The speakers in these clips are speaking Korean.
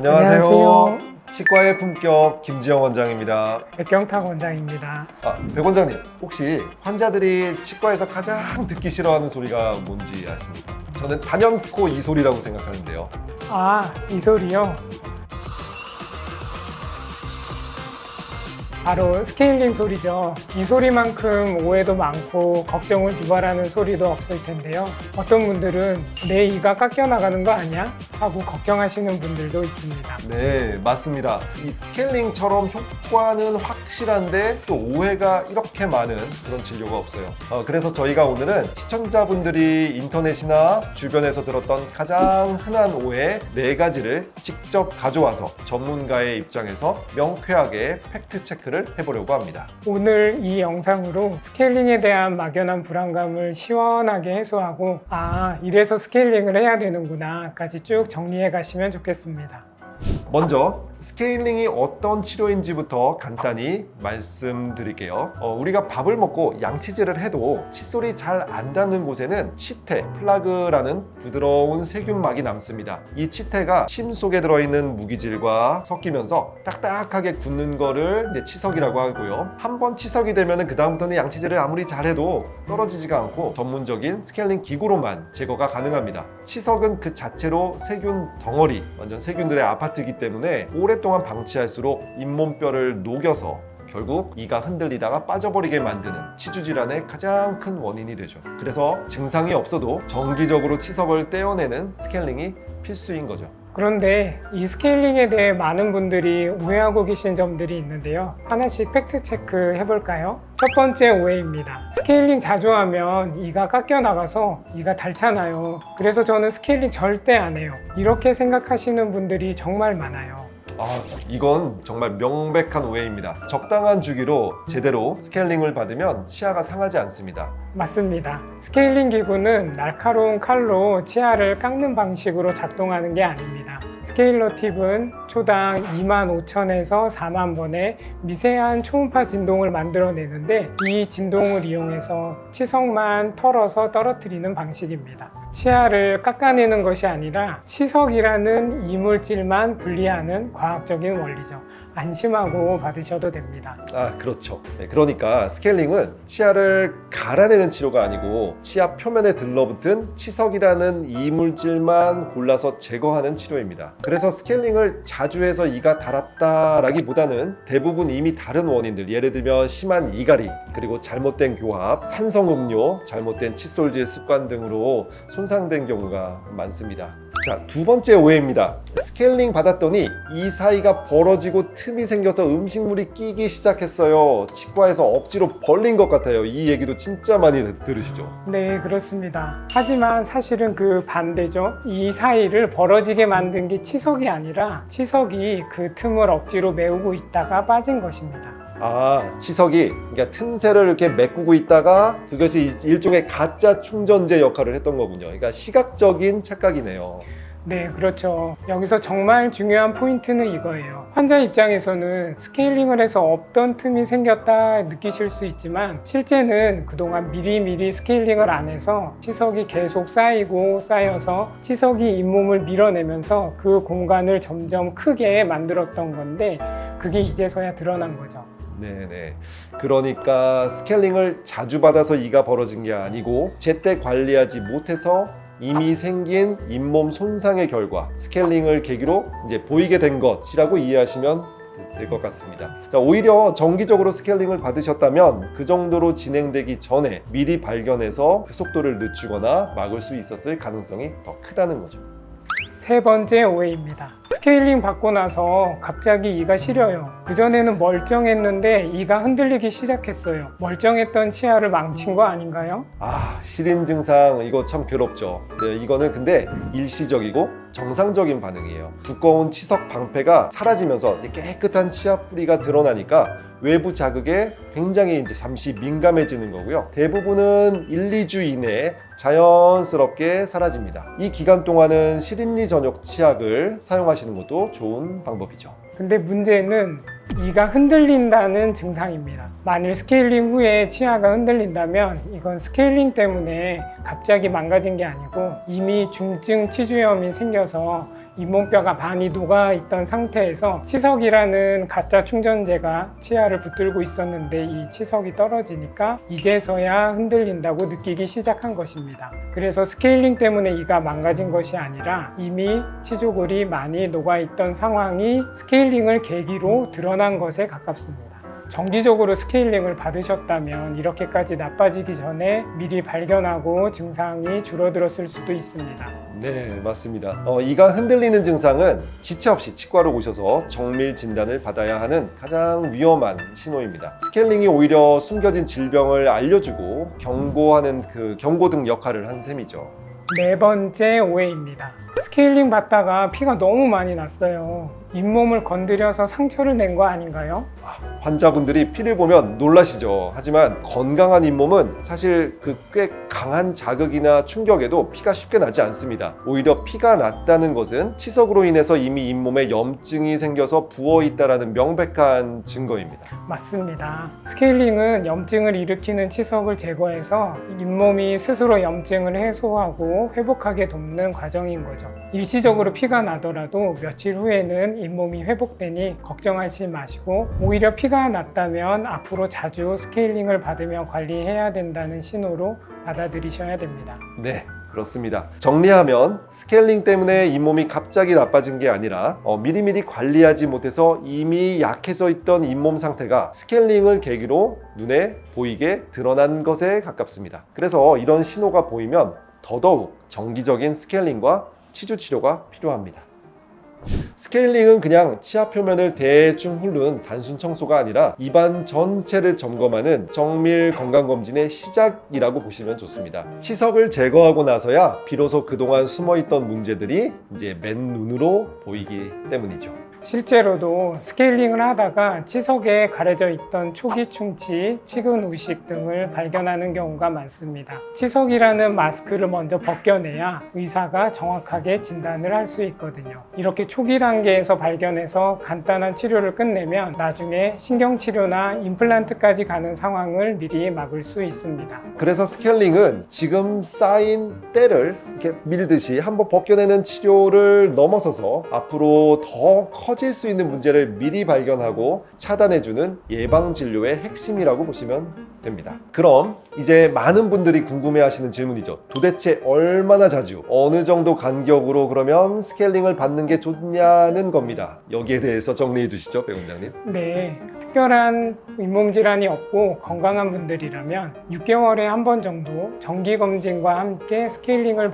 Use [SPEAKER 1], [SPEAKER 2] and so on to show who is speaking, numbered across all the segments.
[SPEAKER 1] 안녕하세요. 치과의 품격 김지영 원장입니다.
[SPEAKER 2] 백경탁 원장입니다.
[SPEAKER 1] 백 원장님, 혹시 환자들이 치과에서 가장 듣기 싫어하는 소리가 뭔지 아십니까? 저는 단연코 이 소리라고 생각하는데요.
[SPEAKER 2] 이 소리요? 바로 스케일링 소리죠. 이 소리만큼 오해도 많고 걱정을 유발하는 소리도 없을 텐데요. 어떤 분들은 내 이가 깎여 나가는 거 아니야? 하고 걱정하시는 분들도 있습니다.
[SPEAKER 1] 네, 맞습니다. 이 스케일링처럼 효과는 확실한데 또 오해가 이렇게 많은 그런 진료가 없어요. 그래서 저희가 오늘은 시청자분들이 인터넷이나 주변에서 들었던 가장 흔한 오해 4가지를 직접 가져와서 전문가의 입장에서 명쾌하게 팩트 체크를 해보려고 합니다.
[SPEAKER 2] 오늘 이 영상으로 스케일링에 대한 막연한 불안감을 시원하게 해소하고 이래서 스케일링을 해야 되는구나 까지 쭉 정리해 가시면 좋겠습니다.
[SPEAKER 1] 먼저 스케일링이 어떤 치료인지부터 간단히 말씀드릴게요. 우리가 밥을 먹고 양치질을 해도 칫솔이 잘 안 닿는 곳에는 치태, 플라그라는 부드러운 세균막이 남습니다. 이 치태가 침 속에 들어있는 무기질과 섞이면서 딱딱하게 굳는 거를 이제 치석이라고 하고요. 한번 치석이 되면 그 다음부터는 양치질을 아무리 잘해도 떨어지지가 않고 전문적인 스케일링 기구로만 제거가 가능합니다. 치석은 그 자체로 세균 덩어리, 완전 세균들의 아파트이기 때문에 오랫동안 방치할수록 잇몸뼈를 녹여서 결국 이가 흔들리다가 빠져버리게 만드는 치주 질환의 가장 큰 원인이 되죠. 그래서 증상이 없어도 정기적으로 치석을 떼어내는 스케일링이 필수인 거죠.
[SPEAKER 2] 그런데 이 스케일링에 대해 많은 분들이 오해하고 계신 점들이 있는데요. 하나씩 팩트 체크 해볼까요? 첫 번째 오해입니다. 스케일링 자주 하면 이가 깎여 나가서 이가 닳잖아요. 그래서 저는 스케일링 절대 안 해요. 이렇게 생각하시는 분들이 정말 많아요.
[SPEAKER 1] 이건 정말 명백한 오해입니다. 적당한 주기로 제대로 스케일링을 받으면 치아가 상하지 않습니다.
[SPEAKER 2] 맞습니다. 스케일링 기구는 날카로운 칼로 치아를 깎는 방식으로 작동하는 게 아닙니다. 스케일러 팁은 초당 25,000에서 4만 번의 미세한 초음파 진동을 만들어내는데 이 진동을 이용해서 치석만 털어서 떨어뜨리는 방식입니다. 치아를 깎아내는 것이 아니라 치석이라는 이물질만 분리하는 과학적인 원리죠. 안심하고 받으셔도 됩니다.
[SPEAKER 1] 그렇죠. 그러니까 스케일링은 치아를 갈아내는 치료가 아니고 치아 표면에 들러붙은 치석이라는 이물질만 골라서 제거하는 치료입니다. 그래서 스케일링을 자주 해서 이가 닳았다라기보다는 대부분 이미 다른 원인들, 예를 들면 심한 이갈이, 그리고 잘못된 교합, 산성음료, 잘못된 칫솔질 습관 등으로 손상된 경우가 많습니다. 자, 두 번째 오해입니다. 스케일링 받았더니 이 사이가 벌어지고 틈이 생겨서 음식물이 끼기 시작했어요. 치과에서 억지로 벌린 것 같아요. 이 얘기도 진짜 많이 들으시죠?
[SPEAKER 2] 네, 그렇습니다. 하지만 사실은 그 반대죠. 이 사이를 벌어지게 만든 게 치석이 아니라 치석이 그 틈을 억지로 메우고 있다가 빠진 것입니다.
[SPEAKER 1] 치석이 그러니까 틈새를 이렇게 메꾸고 있다가 그것이 일종의 가짜 충전재 역할을 했던 거군요. 그러니까 시각적인 착각이네요.
[SPEAKER 2] 네, 그렇죠. 여기서 정말 중요한 포인트는 이거예요. 환자 입장에서는 스케일링을 해서 없던 틈이 생겼다 느끼실 수 있지만 실제는 그동안 미리미리 스케일링을 안 해서 치석이 계속 쌓이고 쌓여서 치석이 잇몸을 밀어내면서 그 공간을 점점 크게 만들었던 건데 그게 이제서야 드러난 거죠.
[SPEAKER 1] 네네. 그러니까 스케일링을 자주 받아서 이가 벌어진 게 아니고 제때 관리하지 못해서 이미 생긴 잇몸 손상의 결과 스케일링을 계기로 이제 보이게 된 것이라고 이해하시면 될 것 같습니다. 자, 오히려 정기적으로 스케일링을 받으셨다면 그 정도로 진행되기 전에 미리 발견해서 그 속도를 늦추거나 막을 수 있었을 가능성이 더 크다는 거죠.
[SPEAKER 2] 세 번째 오해입니다. 스케일링 받고 나서 갑자기 이가 시려요. 그전에는 멀쩡했는데 이가 흔들리기 시작했어요. 멀쩡했던 치아를 망친 거 아닌가요?
[SPEAKER 1] 시린 증상 이거 참 괴롭죠. 네, 이거는 근데 일시적이고 정상적인 반응이에요. 두꺼운 치석 방패가 사라지면서 깨끗한 치아 뿌리가 드러나니까 외부 자극에 굉장히 이제 잠시 민감해지는 거고요. 대부분은 1, 2주 이내에 자연스럽게 사라집니다. 이 기간 동안은 시린니 전용 치약을 사용하시는 것도 좋은 방법이죠.
[SPEAKER 2] 근데 문제는 이가 흔들린다는 증상입니다. 만일 스케일링 후에 치아가 흔들린다면 이건 스케일링 때문에 갑자기 망가진 게 아니고 이미 중증 치주염이 생겨서 잇몸뼈가 많이 녹아있던 상태에서 치석이라는 가짜 충전재가 치아를 붙들고 있었는데 이 치석이 떨어지니까 이제서야 흔들린다고 느끼기 시작한 것입니다. 그래서 스케일링 때문에 이가 망가진 것이 아니라 이미 치조골이 많이 녹아있던 상황이 스케일링을 계기로 드러난 것에 가깝습니다. 정기적으로 스케일링을 받으셨다면 이렇게까지 나빠지기 전에 미리 발견하고 증상이 줄어들었을 수도 있습니다.
[SPEAKER 1] 네, 맞습니다. 이가 흔들리는 증상은 지체 없이 치과로 오셔서 정밀 진단을 받아야 하는 가장 위험한 신호입니다. 스케일링이 오히려 숨겨진 질병을 알려주고 경고하는 그 경고등 역할을 한 셈이죠.
[SPEAKER 2] 네 번째 오해입니다. 스케일링 받다가 피가 너무 많이 났어요. 잇몸을 건드려서 상처를 낸 거 아닌가요?
[SPEAKER 1] 환자분들이 피를 보면 놀라시죠. 하지만 건강한 잇몸은 사실 꽤 강한 자극이나 충격에도 피가 쉽게 나지 않습니다. 오히려 피가 났다는 것은 치석으로 인해서 이미 잇몸에 염증이 생겨서 부어 있다는 명백한 증거입니다.
[SPEAKER 2] 맞습니다. 스케일링은 염증을 일으키는 치석을 제거해서 잇몸이 스스로 염증을 해소하고 회복하게 돕는 과정인 거죠. 일시적으로 피가 나더라도 며칠 후에는 잇몸이 회복되니 걱정하지 마시고 오히려 피가 났다면 앞으로 자주 스케일링을 받으며 관리해야 된다는 신호로 받아들이셔야 됩니다.
[SPEAKER 1] 네, 그렇습니다. 정리하면 스케일링 때문에 잇몸이 갑자기 나빠진 게 아니라 미리미리 관리하지 못해서 이미 약해져 있던 잇몸 상태가 스케일링을 계기로 눈에 보이게 드러난 것에 가깝습니다. 그래서 이런 신호가 보이면 더더욱 정기적인 스케일링과 치주 치료가 필요합니다. 스케일링은 그냥 치아 표면을 대충 훑는 단순 청소가 아니라 입안 전체를 점검하는 정밀 건강검진의 시작이라고 보시면 좋습니다. 치석을 제거하고 나서야 비로소 그동안 숨어있던 문제들이 이제 맨눈으로 보이기 때문이죠.
[SPEAKER 2] 실제로도 스케일링을 하다가 치석에 가려져 있던 초기 충치, 치근 우식 등을 발견하는 경우가 많습니다. 치석이라는 마스크를 먼저 벗겨내야 의사가 정확하게 진단을 할 수 있거든요. 이렇게 초기 단계에서 발견해서 간단한 치료를 끝내면 나중에 신경치료나 임플란트까지 가는 상황을 미리 막을 수 있습니다.
[SPEAKER 1] 그래서 스케일링은 지금 쌓인 때를 이렇게 밀듯이 한번 벗겨내는 치료를 넘어서서 앞으로 더 커질 수 있는 문제를 미리 발견하고 차단해주는 예방진료의 핵심이라고 보시면 됩니다. 그럼 이제 많은 분들이 궁금해하시는 질문이죠. 도대체 얼마나 자주, 어느 정도 간격으로 그러면 스케일링을 받는 게 좋냐는 겁니다. 여기에 대해서 정리해 주시죠, 배원장님.
[SPEAKER 2] 네, 특별한 잇몸 질환이 없고 건강한 분들이라면 6개월에 한 번 정도 정기검진과 함께 스케일링을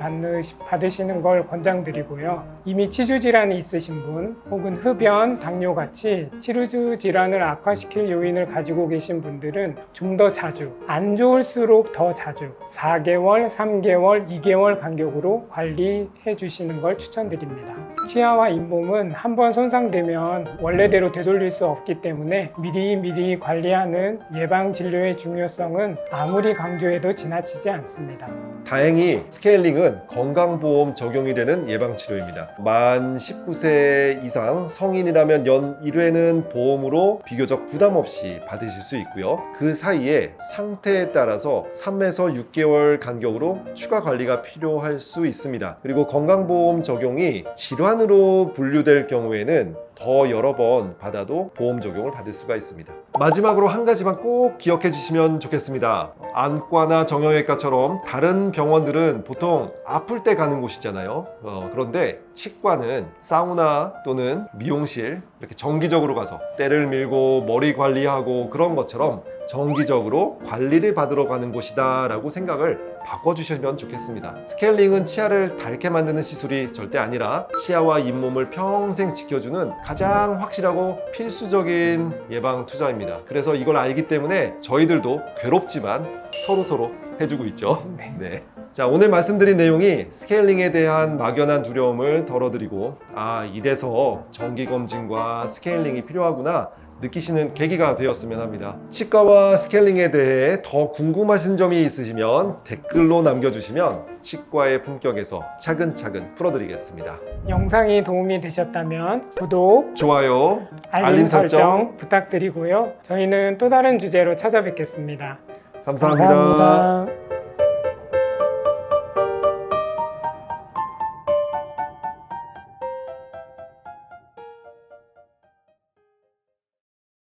[SPEAKER 2] 받으시는 걸 권장드리고요. 이미 치주 질환이 있으신 분 혹은 흡연, 당뇨같이 치주 질환을 악화시킬 요인을 가지고 계신 분들은 좀 더 자주, 안 좋을수록 더 자주 4개월, 3개월, 2개월 간격으로 관리해 주시는 걸 추천드립니다. 치아와 잇몸은 한번 손상되면 원래대로 되돌릴 수 없기 때문에 미리 관리하는 예방진료의 중요성은 아무리 강조해도 지나치지 않습니다.
[SPEAKER 1] 다행히 스케일링은 건강보험 적용이 되는 예방치료입니다. 만 19세 이상 성인이라면 연 1회는 보험으로 비교적 부담 없이 받으실 수 있고요. 그 사이에 상태에 따라서 3에서 6개월 간격으로 추가 관리가 필요할 수 있습니다. 그리고 건강보험 적용이 질환으로 분류될 경우에는 더 여러 번 받아도 보험 적용을 받을 수가 있습니다. 마지막으로 한 가지만 꼭 기억해 주시면 좋겠습니다. 안과나 정형외과처럼 다른 병원들은 보통 아플 때 가는 곳이잖아요. 그런데 치과는 사우나 또는 미용실 이렇게 정기적으로 가서 때를 밀고 머리 관리하고 그런 것처럼 정기적으로 관리를 받으러 가는 곳이다 라고 생각을 바꿔주시면 좋겠습니다. 스케일링은 치아를 닳게 만드는 시술이 절대 아니라 치아와 잇몸을 평생 지켜주는 가장 확실하고 필수적인 예방 투자입니다. 그래서 이걸 알기 때문에 저희들도 괴롭지만 서로 해주고 있죠. 네. 자, 오늘 말씀드린 내용이 스케일링에 대한 막연한 두려움을 덜어드리고 이래서 정기검진과 스케일링이 필요하구나 느끼시는 계기가 되었으면 합니다. 치과와 스케일링에 대해 더 궁금하신 점이 있으시면 댓글로 남겨주시면 치과의 품격에서 차근차근 풀어드리겠습니다.
[SPEAKER 2] 영상이 도움이 되셨다면 구독,
[SPEAKER 1] 좋아요,
[SPEAKER 2] 알림 설정 부탁드리고요. 저희는 또 다른 주제로 찾아뵙겠습니다.
[SPEAKER 1] 감사합니다.